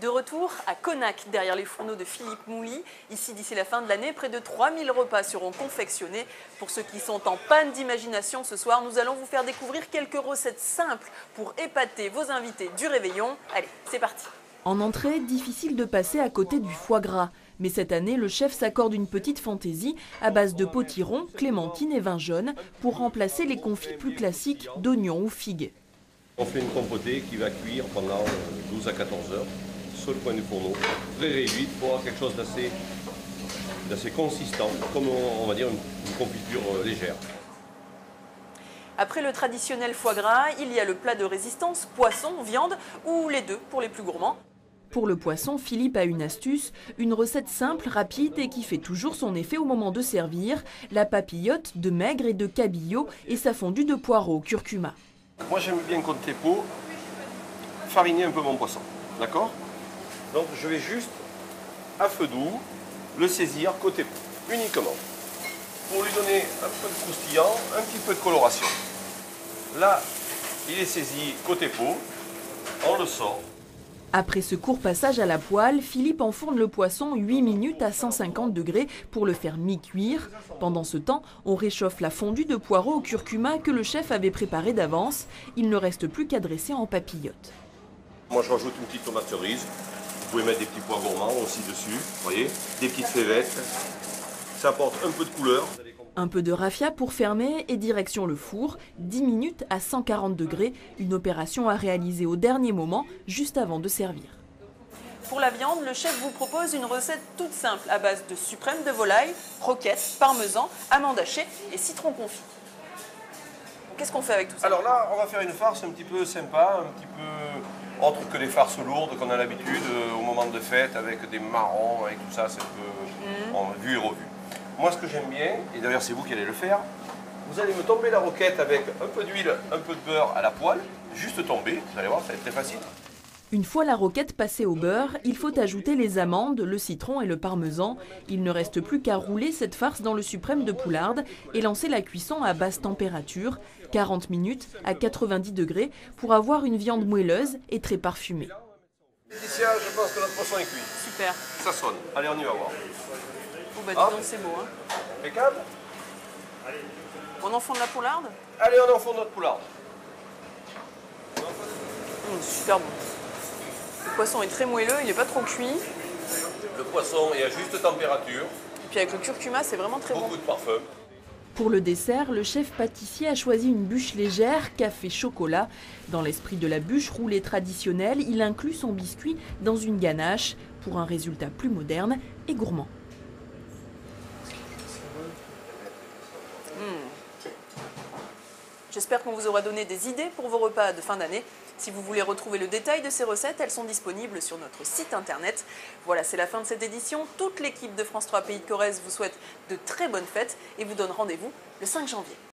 De retour à Connac, derrière les fourneaux de Philippe Mouly. Ici, d'ici la fin de l'année, près de 3000 repas seront confectionnés. Pour ceux qui sont en panne d'imagination ce soir, nous allons vous faire découvrir quelques recettes simples pour épater vos invités du réveillon. Allez, c'est parti. En entrée, difficile de passer à côté du foie gras. Mais cette année, le chef s'accorde une petite fantaisie à base de potiron, clémentine et vin jaune pour remplacer les confits plus classiques d'oignons ou figues. On fait une compotée qui va cuire pendant 12 à 14 heures sur le coin du fourneau, très réduite pour avoir quelque chose d'assez consistant, comme on va dire une confiture légère. Après le traditionnel foie gras, il y a le plat de résistance, poisson, viande ou les deux pour les plus gourmands. Pour le poisson, Philippe a une astuce, une recette simple, rapide et qui fait toujours son effet au moment de servir, la papillote de maigre et de cabillaud et sa fondue de poireaux au curcuma. Moi j'aime bien côté peau, fariner un peu mon poisson, d'accord? Donc je vais juste, à feu doux, le saisir côté peau, uniquement. Pour lui donner un peu de croustillant, un petit peu de coloration. Là, il est saisi côté peau, on le sort. Après ce court passage à la poêle, Philippe enfourne le poisson 8 minutes à 150 degrés pour le faire mi-cuire. Pendant ce temps, on réchauffe la fondue de poireaux au curcuma que le chef avait préparée d'avance. Il ne reste plus qu'à dresser en papillote. Moi je rajoute une petite tomate cerise. Vous pouvez mettre des petits pois gourmands aussi dessus, vous voyez, des petites fèvettes. Ça apporte un peu de couleur. Un peu de raffia pour fermer et direction le four, 10 minutes à 140 degrés, une opération à réaliser au dernier moment, juste avant de servir. Pour la viande, le chef vous propose une recette toute simple à base de suprême de volaille, roquettes, parmesan, amandes hachées et citron confit. Qu'est-ce qu'on fait avec tout ça? Alors là, on va faire une farce un petit peu sympa, un petit peu autre que les farces lourdes qu'on a l'habitude au moment de fête avec des marrons et tout ça, c'est un peu vu et revu. Moi, ce que j'aime bien, et d'ailleurs c'est vous qui allez le faire, vous allez me tomber la roquette avec un peu d'huile, un peu de beurre à la poêle, juste tomber, vous allez voir, ça va être très facile. Une fois la roquette passée au beurre, il faut ajouter les amandes, le citron et le parmesan. Il ne reste plus qu'à rouler cette farce dans le suprême de poularde et lancer la cuisson à basse température, 40 minutes à 90 degrés, pour avoir une viande moelleuse et très parfumée. Laetitia, je pense que notre poisson est cuit. Super. Ça sonne. Allez, on y va voir. Oh bah dis donc, c'est beau. Hein. Impeccable. On enfonce la poularde? Allez, on enfourne notre poularde. Super bon. Le poisson est très moelleux, il n'est pas trop cuit. Le poisson est à juste température. Et puis avec le curcuma, c'est vraiment très bon. Beaucoup de parfum. Pour le dessert, le chef pâtissier a choisi une bûche légère, café-chocolat. Dans l'esprit de la bûche roulée traditionnelle, il inclut son biscuit dans une ganache pour un résultat plus moderne et gourmand. J'espère qu'on vous aura donné des idées pour vos repas de fin d'année. Si vous voulez retrouver le détail de ces recettes, elles sont disponibles sur notre site internet. Voilà, c'est la fin de cette édition. Toute l'équipe de France 3 Pays de Corrèze vous souhaite de très bonnes fêtes et vous donne rendez-vous le 5 janvier.